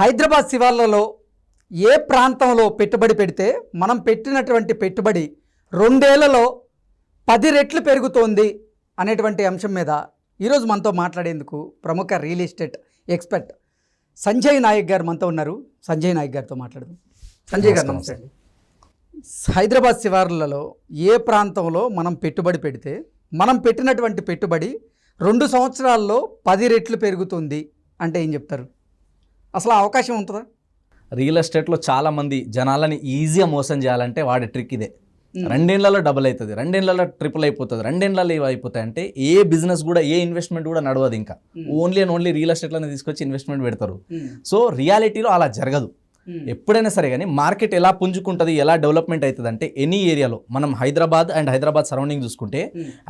హైదరాబాద్ శివార్లలో ఏ ప్రాంతంలో పెట్టుబడి పెడితే మనం పెట్టినటువంటి పెట్టుబడి 2 ఏళ్లలో 10 రెట్లు పెరుగుతోంది అనేటువంటి అంశం మీద ఈరోజు మనతో మాట్లాడేందుకు ప్రముఖ real estate expert Sanjay Nayak గారు మనతో ఉన్నారు. సంజయ్ నాయక్ గారితో మాట్లాడదాం. సంజయ్ గారు నమస్తే. హైదరాబాద్ శివార్లలో ఏ ప్రాంతంలో మనం పెట్టుబడి పెడితే మనం పెట్టినటువంటి పెట్టుబడి 2 సంవత్సరాల్లో 10 రెట్లు పెరుగుతుంది అంటే ఏం చెప్తారు? అసలు అవకాశం ఉంటుందా? రియల్ ఎస్టేట్లో చాలామంది జనాలని ఈజీగా మోసం చేయాలంటే వాడే ట్రిక్ ఇదే. 2 ఏళ్లలో డబుల్ అవుతుంది, 2 ఏళ్లలో ట్రిపుల్ అయిపోతుంది, 2 ఏళ్లలో ఇవి అయిపోతాయి అంటే ఏ బిజినెస్ కూడా ఏ ఇన్వెస్ట్మెంట్ కూడా నడవదు. ఇంకా ఓన్లీ అండ్ ఓన్లీ రియల్ ఎస్టేట్లోనే తీసుకొచ్చి ఇన్వెస్ట్మెంట్ పెడతారు. సో రియాలిటీలో అలా జరగదు. ఎప్పుడైనా సరే కానీ మార్కెట్ ఎలా పుంజుకుంటుంది, ఎలా డెవలప్మెంట్ అవుతుంది అంటే ఎనీ ఏరియాలో మనం హైదరాబాద్ అండ్ హైదరాబాద్ సరౌండింగ్ చూసుకుంటే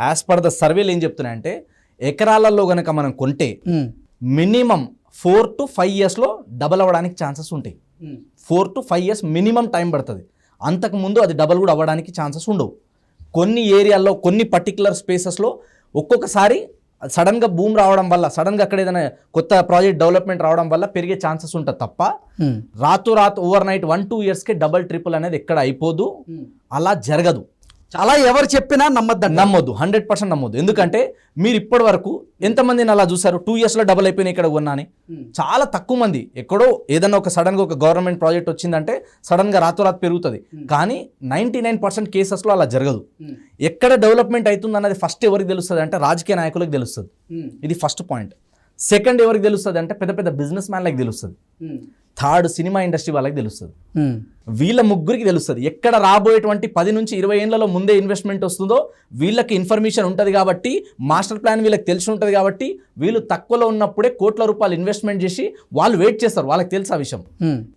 యాజ్ పర్ ద సర్వేలు ఏం చెప్తున్నాయంటే ఎకరాలలో కనుక మనం కొంటే మినిమం 4 to 5 yearsలో డబల్ అవ్వడానికి ఛాన్సెస్ ఉంటాయి. 4 to 5 years మినిమం టైం పడుతుంది. అంతకుముందు అది డబల్ కూడా అవ్వడానికి ఛాన్సెస్ ఉండవు. కొన్ని ఏరియాల్లో కొన్ని పర్టికులర్ స్పేసెస్లో ఒక్కొక్కసారి సడన్గా భూమి రావడం వల్ల, సడన్గా అక్కడ ఏదైనా కొత్త ప్రాజెక్ట్ డెవలప్మెంట్ రావడం వల్ల పెరిగే ఛాన్సెస్ ఉంటుంది తప్ప రాతు ఓవర్ నైట్ 1-2 yearsకే డబల్ ట్రిపుల్ అనేది ఎక్కడ అయిపోదు. అలా జరగదు. చాలా ఎవరు చెప్పినా నమ్మొద్దు. 100% నమ్మొద్దు. ఎందుకంటే మీరు ఇప్పటి వరకు ఎంతమందిని అలా చూసారు 2 yearsలో డబల్ అయిపోయినాయి ఇక్కడ కొన్నాని? చాలా తక్కువ మంది. ఎక్కడో ఏదన్నా ఒక సడన్గా ఒక గవర్నమెంట్ ప్రాజెక్ట్ వచ్చిందంటే సడన్గా రాతోరాత్ పెరుగుతుంది. కానీ 99% కేసెస్లో అలా జరగదు. ఎక్కడ డెవలప్మెంట్ అవుతుంది అన్నది ఫస్ట్ ఎవరికి తెలుస్తుంది అంటే రాజకీయ నాయకులకు తెలుస్తుంది. ఇది ఫస్ట్ పాయింట్. సెకండ్ ఎవరికి తెలుస్తుంది అంటే పెద్ద పెద్ద బిజినెస్ మ్యాన్లకు తెలుస్తుంది. థర్డ్ సినిమా ఇండస్ట్రీ వాళ్ళకి తెలుస్తుంది. వీళ్ళ ముగ్గురికి తెలుస్తుంది. ఎక్కడ రాబోయేటువంటి 10 నుంచి 20 ఏళ్లలో ముందే ఇన్వెస్ట్మెంట్ వస్తుందో వీళ్ళకి ఇన్ఫర్మేషన్ ఉంటుంది కాబట్టి, మాస్టర్ ప్లాన్ వీళ్ళకి తెలిసి ఉంటుంది కాబట్టి వీళ్ళు తక్కువలో ఉన్నప్పుడే కోట్ల రూపాయలు ఇన్వెస్ట్మెంట్ చేసి వాళ్ళు వెయిట్ చేస్తారు. వాళ్ళకి తెలుసు ఆ విషయం.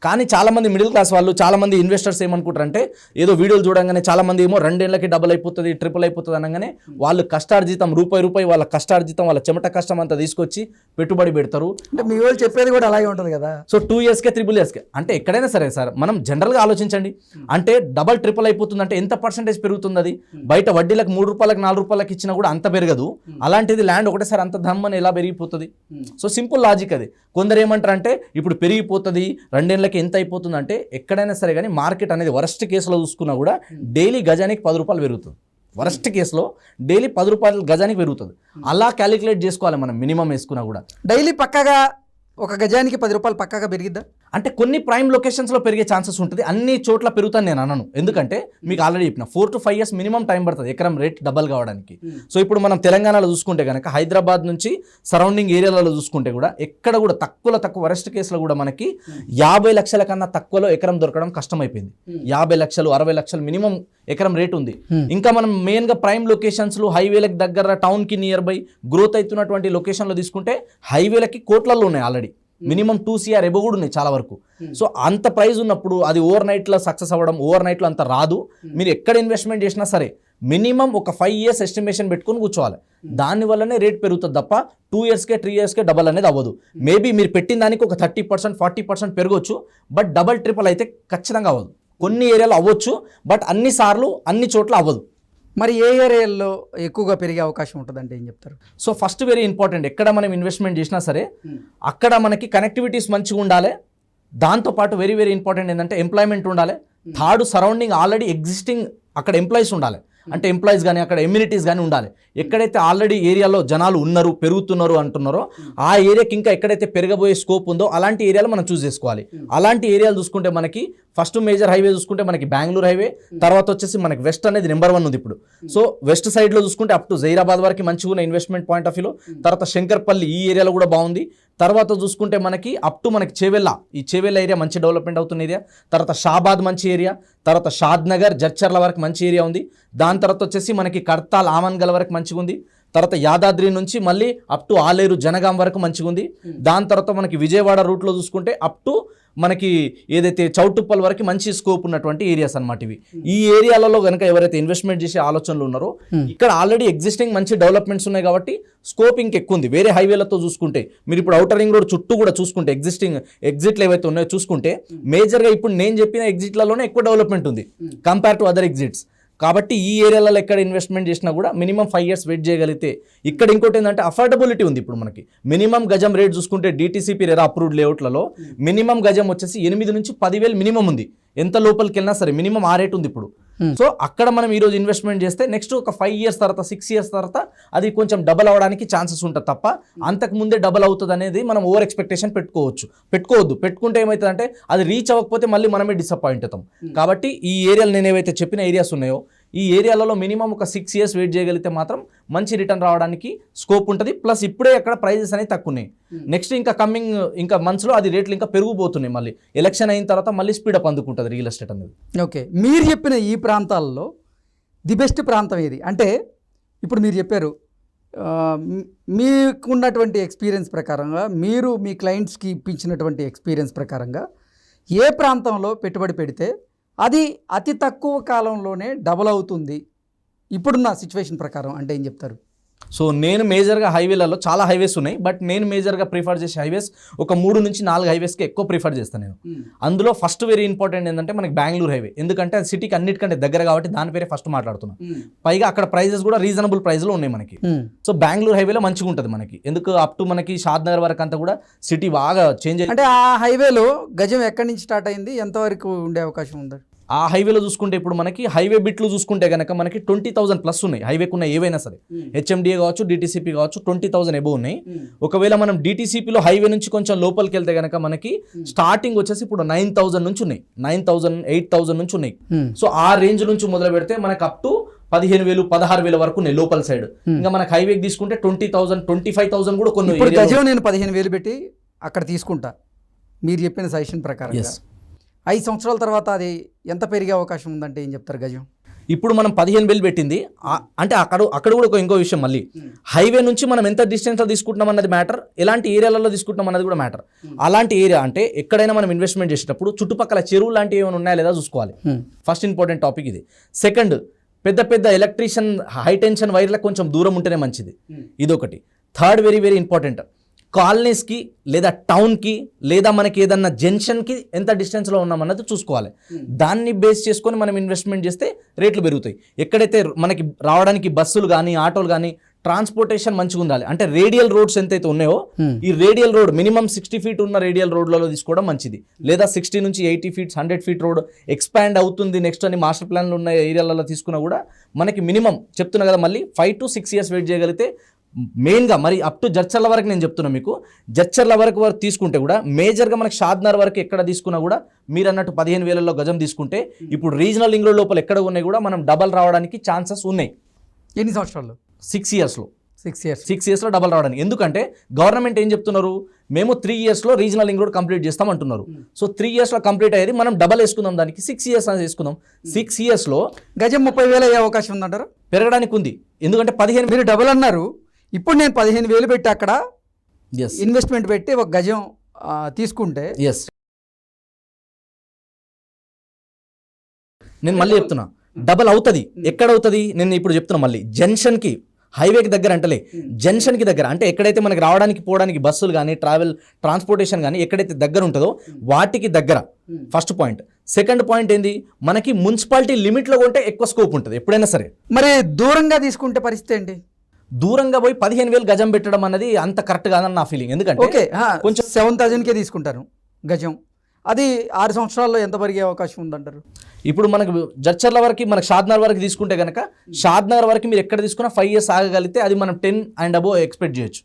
కానీ చాలా మంది మిడిల్ క్లాస్ వాళ్ళు, చాలా మంది ఇన్వెస్టర్స్ ఏమనుకుంటారంటే ఏదో వీడియోలు చూడంగానే చాలా మంది ఏమో 2 ఏళ్లకి డబుల్ అయిపోతుంది, ట్రిపుల్ అయిపోతుంది అనగానే వాళ్ళు కష్టార్జితం రూపాయి వాళ్ళ కష్టార్జితం, వాళ్ళ చెమట కష్టం అంతా తీసుకొచ్చి పెట్టుబడి పెడతారు. అంటే మీ వాళ్ళు చెప్పేది కూడా అలాగే ఉంటుంది కదా. సో 2 yearsకే 3 yearsకే అంటే ఎక్కడైనా సరే సార్ మనం జనరల్గా ఆలోచించండి. అంటే డబల్ ట్రిపుల్ అయిపోతుంది అంటే ఎంత పర్సెంటేజ్ పెరుగుతుంది? అది బయట వడ్డీలకు 3 రూపాయలకు 4 రూపాయలకు ఇచ్చినా కూడా అంత పెరగదు. అలాంటిది ల్యాండ్ ఒకటేసారి అంత ధమ్మని ఎలా పెరిగిపోతుంది? సో సింపుల్ లాజిక్ అది. కొందరు ఏమంటారు అంటే ఇప్పుడు పెరిగిపోతుంది 2 ఏళ్ళకి ఎంత అయిపోతుంది అంటే ఎక్కడైనా సరే కానీ మార్కెట్ అనేది వరస్ట్ కేసులో చూసుకున్నా కూడా డైలీ గజానికి 10 రూపాయలు పెరుగుతుంది. వరస్ట్ కేసులో డైలీ 10 రూపాయలు గజానికి పెరుగుతుంది. అలా క్యాలిక్యులేట్ చేసుకోవాలి మనం. మినిమం వేసుకున్నా కూడా డైలీ పక్కగా ఒక గజానికి 10 రూపాయలు పక్కగా పెరిగిద్దా? అంటే కొన్ని ప్రైమ్ లొకేషన్స్లో పెరిగే ఛాన్సెస్ ఉంటుంది. అన్ని చోట్ల పెరుగుతాను నేను అనను. ఎందుకంటే మీకు ఆల్రెడీ చెప్పిన 4 to 5 years మినిమం టైం పడుతుంది ఎకరం రేట్ డబల్ కావడానికి. సో ఇప్పుడు మనం తెలంగాణలో చూసుకుంటే కనుక హైదరాబాద్ నుంచి సరౌండింగ్ ఏరియాలలో చూసుకుంటే కూడా ఎక్కడ కూడా తక్కువ వరస్ట్ కేసులో కూడా మనకి 50 లక్షల కన్నా తక్కువలో ఎకరం దొరకడం కష్టమైపోయింది. 50 లక్షలు 60 లక్షలు మినిమం ఎకరం రేట్ ఉంది. ఇంకా మనం మెయిన్గా ప్రైమ్ లొకేషన్స్లో హైవేలకు దగ్గర టౌన్కి నియర్ బై గ్రోత్ అవుతున్నటువంటి లొకేషన్లో తీసుకుంటే హైవేలకి కోట్లలో ఉన్నాయి. ఆల్రెడీ మినిమం 2 CR ఎబో కూడా ఉన్నాయి చాలా వరకు. సో అంత ప్రైస్ ఉన్నప్పుడు అది ఓవర్ నైట్లో సక్సెస్ అవ్వడం, ఓవర్ నైట్లో అంత రాదు. మీరు ఎక్కడ ఇన్వెస్ట్మెంట్ చేసినా సరే మినిమం ఒక 5 years ఎస్టిమేషన్ పెట్టుకొని కూర్చోవాలి. దానివల్లనే రేట్ పెరుగుతుంది తప్ప 2 yearsకే 3 yearsకే డబల్ అనేది అవ్వదు. మేబీ మీరు పెట్టిన దానికి ఒక 30% 40% పెరగవచ్చు, బట్ డబల్ ట్రిపుల్ అయితే ఖచ్చితంగా అవ్వదు. కొన్ని ఏరియాలో అవ్వచ్చు, బట్ అన్నిసార్లు అన్ని చోట్ల అవ్వదు. మరి ఏ ఏరియాల్లో ఎక్కువగా పెరిగే అవకాశం ఉంటుందంటే ఏం చెప్తారు? సో ఫస్ట్ వెరీ ఇంపార్టెంట్, ఎక్కడ మనం ఇన్వెస్ట్మెంట్ చేసినా సరే అక్కడ మనకి కనెక్టివిటీస్ మంచిగా ఉండాలి. దాంతోపాటు వెరీ వెరీ ఇంపార్టెంట్ ఏంటంటే ఎంప్లాయ్మెంట్ ఉండాలి. థర్డ్ సరౌండింగ్ ఆల్రెడీ ఎగ్జిస్టింగ్ అక్కడ ఎంప్లాయీస్ ఉండాలి. అంటే ఎంప్లాయీస్ కానీ అక్కడ ఎమ్యూనిటీస్ కానీ ఉండాలి. ఎక్కడైతే ఆల్రెడీ ఏరియాలో జనాలు ఉన్నారు, పెరుగుతున్నారు అంటున్నారో ఆ ఏరియాకి ఇంకా ఎక్కడైతే పెరగబోయే స్కోప్ ఉందో అలాంటి ఏరియాలు మనం చూస్ చేసుకోవాలి. అలాంటి ఏరియాలు చూసుకుంటే మనకి ఫస్ట్ మేజర్ హైవే చూసుకుంటే మనకి బెంగళూరు హైవే, తర్వాత వచ్చేసి మనకి వెస్ట్ అనేది నెంబర్ 1 ఉంది ఇప్పుడు. సో వెస్ట్ సైడ్లో చూసుకుంటే అప్ టు జైరాబాద్ వరకు మంచిగా ఉన్న ఇన్వెస్ట్మెంట్ పాయింట్ ఆఫ్ వ్యూలో. తర్వాత శంకర్పల్లి ఈ ఏరియాలో కూడా బాగుంది. తర్వాత చూసుకుంటే మనకి అప్ టు మనకి ఈ చేవెళ్ళ ఏరియా మంచి డెవలప్మెంట్ అవుతున్న ఏరియా. తర్వాత షాబాద్ మంచి ఏరియా. తర్వాత షాద్ నగర్ జడ్చర్ల వరకు మంచి ఏరియా ఉంది. దాని తర్వాత వచ్చేసి మనకి కర్తాల్ ఆమన్గల్ వరకు మంచిగా ఉంది. తర్వాత యాదాద్రి నుంచి మళ్ళీ అప్ టు ఆలేరు జనగాం వరకు మంచిగా ఉంది. దాని తర్వాత మనకి విజయవాడ రూట్లో చూసుకుంటే అప్ టు మనకి ఏదైతే చౌటుప్పల్ వరకు మంచి స్కోప్ ఉన్నటువంటి ఏరియాస్ అన్నమాట ఇవి. ఈ ఏరియాలలో కనుక ఎవరైతే ఇన్వెస్ట్మెంట్ చేసే ఆలోచనలు ఉన్నారో ఇక్కడ ఆల్రెడీ ఎగ్జిస్టింగ్ మంచి డెవలప్మెంట్స్ ఉన్నాయి కాబట్టి స్కోప్ ఇంకెక్కువ ఉంది. వేరే హైవేలతో చూసుకుంటే మీరు ఇప్పుడు ఔటర్ రింగ్ రోడ్ చుట్టూ కూడా చూసుకుంటే ఎగ్జిస్టింగ్ ఎగ్జిట్లు ఏవైతే ఉన్నాయో చూసుకుంటే మేజర్గా ఇప్పుడు నేను చెప్పిన ఎగ్జిట్లలోనే ఎక్కువ డెవలప్మెంట్ ఉంది కంపేర్ టు అదర్ ఎగ్జిట్స్. కాబట్టి ఈ ఏరియాలలో ఎక్కడ ఇన్వెస్ట్మెంట్ చేసినా కూడా మినిమం 5 years వెయిట్ చేయగలిగితే, ఇక్కడ ఇంకోటి ఏంటంటే అఫోర్డబిలిటీ ఉంది. ఇప్పుడు మనకి మినిమం గజం రేట్ చూసుకుంటే డిటీసీపీ రెరా అప్రూవ్డ్ లేఅవుట్లలో మినిమం గజం వచ్చేసి 8 నుంచి 10,000 మినిమం ఉంది. ఎంత లోపలికి వెళ్ళినా సరే మినిమం ఆ రేట్ ఉంది ఇప్పుడు. సో అక్కడ మనం ఈరోజు ఇన్వెస్ట్మెంట్ చేస్తే నెక్స్ట్ ఒక 5 years తర్వాత 6 years తర్వాత అది కొంచెం డబల్ అవడానికి ఛాన్సెస్ ఉంటుంది తప్ప అంతకు ముందే డబల్ అవుతుంది అనేది మనం ఓవర్ ఎక్స్పెక్టేషన్ పెట్టుకోవద్దు. పెట్టుకుంటే ఏమవుతుందంటే అది రీచ్ అవ్వకపోతే మళ్ళీ మనమే డిసప్పాయింట్ అవుతాం. కాబట్టి ఈ ఏరియాలు నేను ఏవైతే చెప్పిన ఏరియాస్ ఉన్నాయో ఈ ఏరియాలలో మినిమం ఒక 6 years వెయిట్ చేయగలిగితే మాత్రం మంచి రిటర్న్ రావడానికి స్కోప్ ఉంటుంది. ప్లస్ ఇప్పుడే అక్కడ ప్రైజెస్ అనేవి తక్కువ ఉన్నాయి. నెక్స్ట్ ఇంకా మంత్స్లో అది రేట్లు ఇంకా పెరిగిపోతున్నాయి. మళ్ళీ ఎలక్షన్ అయిన తర్వాత మళ్ళీ స్పీడప్ అందుకుంటుంది రియల్ ఎస్టేట్ అనేది. ఓకే, మీరు చెప్పిన ఈ ప్రాంతాల్లో ది బెస్ట్ ప్రాంతం ఏది? అంటే ఇప్పుడు మీరు చెప్పారు మీకున్నటువంటి ఎక్స్పీరియన్స్ ప్రకారంగా, మీరు మీ క్లయింట్స్కి ఇప్పించినటువంటి ఎక్స్పీరియన్స్ ప్రకారంగా ఏ ప్రాంతంలో పెట్టుబడి పెడితే అది అతి తక్కువ కాలంలోనే డబల్ అవుతుంది ఇప్పుడున్న సిచ్యువేషన్ ప్రకారం అంటే ఏం చెప్తారు? సో నేను మేజర్గా హైవేలలో చాలా హైవేస్ ఉన్నాయి, బట్ నేను మేజర్గా ప్రిఫర్ చేసే హైవేస్ ఒక 3 నుంచి 4 హైవేస్కి ఎక్కువ ప్రిఫర్ చేస్తాను నేను. అందులో ఫస్ట్ వెరీ ఇంపార్టెంట్ ఏంటంటే మనకి బెంగళూరు హైవే, ఎందుకంటే అది సిటీకి అన్నిటికంటే దగ్గర కాబట్టి దాని పేరే ఫస్ట్ మాట్లాడుతున్నాం. పైగా అక్కడ ప్రైజెస్ కూడా రీజనబుల్ ప్రైస్లో ఉన్నాయి మనకి. సో బెంగళూరు హైవేలో మంచిగా ఉంటుంది మనకి, ఎందుకు అప్ టు మనకి షాద్ నగర్ వరకు అంతా కూడా సిటీ బాగా చేంజ్ అయ్యింది. అంటే ఆ హైవేలో గజం ఎక్కడి నుంచి స్టార్ట్ అయింది, ఎంతవరకు ఉండే అవకాశం ఉంది? ఆ హైవేలో చూసుకుంటే ఇప్పుడు మనకి హైవే బిట్లు చూసుకుంటే కనుక మనకి 20,000 ప్లస్ ఉన్నాయి. హైవేకు ఉన్న ఏవైనా సరే హెచ్ఎండిఏ కావచ్చు, డిటీసీపీ కావచ్చు, 20,000 ఎబో ఉన్నాయి. ఒకవేళ మనం డిటీసీపీలో హైవే నుంచి కొంచెం లోపలికి వెళ్తే కనుక మనకి స్టార్టింగ్ వచ్చేసి ఇప్పుడు 9,000 నుంచి ఉన్నాయి, 9,000 8,000 నుంచి ఉన్నాయి. సో ఆ రేంజ్ నుంచి మొదలు పెడితే మనకి అప్ టు 15,000 16,000 వరకు ఉన్నాయి లోపల సైడ్. ఇంకా మనకి హైవేకి తీసుకుంటే 20,000 25,000 కూడా కొన్ని. ఇప్పుడు గజం నేను 15,000 పెట్టి అక్కడ తీసుకుంటా మీరు చెప్పిన సజెషన్ ప్రకారం. 5 సంవత్సరాల తర్వాత అది ఎంత పెరిగే అవకాశం ఉందంటే ఏం చెప్తారు గజం? ఇప్పుడు మనం 15,000 పెట్టింది అంటే అక్కడ కూడా ఇంకో విషయం, మళ్ళీ హైవే నుంచి మనం ఎంత డిస్టెన్స్లో తీసుకుంటున్నాం అన్నది మ్యాటర్, ఎలాంటి ఏరియాలలో తీసుకుంటున్నాం అన్నది కూడా మ్యాటర్. అలాంటి ఏరియా అంటే ఎక్కడైనా మనం ఇన్వెస్ట్మెంట్ చేసేటప్పుడు చుట్టుపక్కల చెరువులు లాంటివి ఏమైనా ఉన్నాయా లేదా చూసుకోవాలి. ఫస్ట్ ఇంపార్టెంట్ టాపిక్ ఇది. సెకండ్, పెద్ద ఎలక్ట్రీషియన్ హై టెన్షన్ వైర్లకు కొంచెం దూరం ఉంటేనే మంచిది, ఇదొకటి. థర్డ్ వెరీ వెరీ ఇంపార్టెంట్, కాలనీస్కి లేదా టౌన్కి లేదా మనకి ఏదన్నా జంక్షన్కి ఎంత డిస్టెన్స్లో ఉన్నామన్నది చూసుకోవాలి. దాన్ని బేస్ చేసుకొని మనం ఇన్వెస్ట్మెంట్ చేస్తే రేట్లు పెరుగుతాయి. ఎక్కడైతే మనకి రావడానికి బస్సులు కానీ ఆటోలు కానీ ట్రాన్స్పోర్టేషన్ మంచిగా ఉండాలి. అంటే రేడియల్ రోడ్స్ ఎంతైతే ఉన్నాయో ఈ రేడియల్ రోడ్ మినిమం 60 feet ఉన్న రేడియల్ రోడ్లలో తీసుకోవడం మంచిది. లేదా 60 నుంచి 80 feet 100 feet రోడ్ ఎక్స్పాండ్ అవుతుంది నెక్స్ట్ అని మాస్టర్ ప్లాన్లు ఉన్న ఏరియాలలో తీసుకున్నా కూడా మనకి మినిమం చెప్తున్నా కదా మళ్ళీ 5 to 6 years వెయిట్ చేయగలిగితే మెయిన్గా మరి అప్ టు జడ్చర్ల వరకు నేను చెప్తున్నాను మీకు. జడ్చర్ల వరకు తీసుకుంటే కూడా మేజర్గా మనకి షాద్నగర్ వరకు ఎక్కడ తీసుకున్నా కూడా మీరు అన్నట్టు 15,000లో గజం తీసుకుంటే ఇప్పుడు రీజనల్ లింక్ రోడ్ లోపల ఎక్కడ ఉన్నాయి కూడా మనం డబల్ రావడానికి ఛాన్సెస్ ఉన్నాయి. ఎన్ని సంవత్సరాలు? 6 yearsలో. 6 yearsలో డబల్ రావడానికి. ఎందుకంటే గవర్నమెంట్ ఏం చెప్తున్నారు, మేము 3 yearsలో రీజనల్ లింక్ రోడ్ కంప్లీట్ చేస్తామంటున్నారు. సో 3 yearsలో కంప్లీట్ అయ్యేది మనం డబల్ వేసుకుందాం, దానికి 6 years అని వేసుకుందాం. 6 yearsలో గజం 30,000 అయ్యే అవకాశం ఉందంటారు? పెరగడానికి ఉంది, ఎందుకంటే 15 మీరు డబల్ అన్నారు. ఇప్పుడు నేను 15,000 పెట్టి అక్కడ ఇన్వెస్ట్మెంట్ పెట్టి ఒక గజం తీసుకుంటే నేను మళ్ళీ చెప్తున్నా డబల్ అవుతుంది. ఎక్కడ అవుతుంది నేను ఇప్పుడు చెప్తున్నా మళ్ళీ, జంక్షన్కి హైవేకి దగ్గర అంటలే, జంక్షన్కి దగ్గర అంటే ఎక్కడైతే మనకి రావడానికి పోవడానికి బస్సులు కానీ ట్రాన్స్పోర్టేషన్ కానీ ఎక్కడైతే దగ్గర ఉంటుందో వాటికి దగ్గర ఫస్ట్ పాయింట్. సెకండ్ పాయింట్ ఏంది, మనకి మున్సిపాలిటీ లిమిట్లో కొంటే ఎక్కువ స్కోప్ ఉంటుంది ఎప్పుడైనా సరే. మరి దూరంగా తీసుకుంటే పరిస్థితి ఏంటి? దూరంగా పోయి 15,000 గజం పెట్టడం అనేది అంత కరెక్ట్ కాదని నా ఫీలింగ్. ఎందుకంటే ఓకే కొంచెం 7,000కే తీసుకుంటారు గజం, అది 6 సంవత్సరాల్లో ఎంత పెరిగే అవకాశం ఉందంటారు? ఇప్పుడు మనకు జడ్చర్ల వరకు మనకు షాద్నగర్ వరకు తీసుకుంటే కనుక షాద్నగర్ వరకు మీరు ఎక్కడ తీసుకున్నా 5 years ఆగగలిగితే అది మనం 10 and above ఎక్స్పెక్ట్ చేయొచ్చు.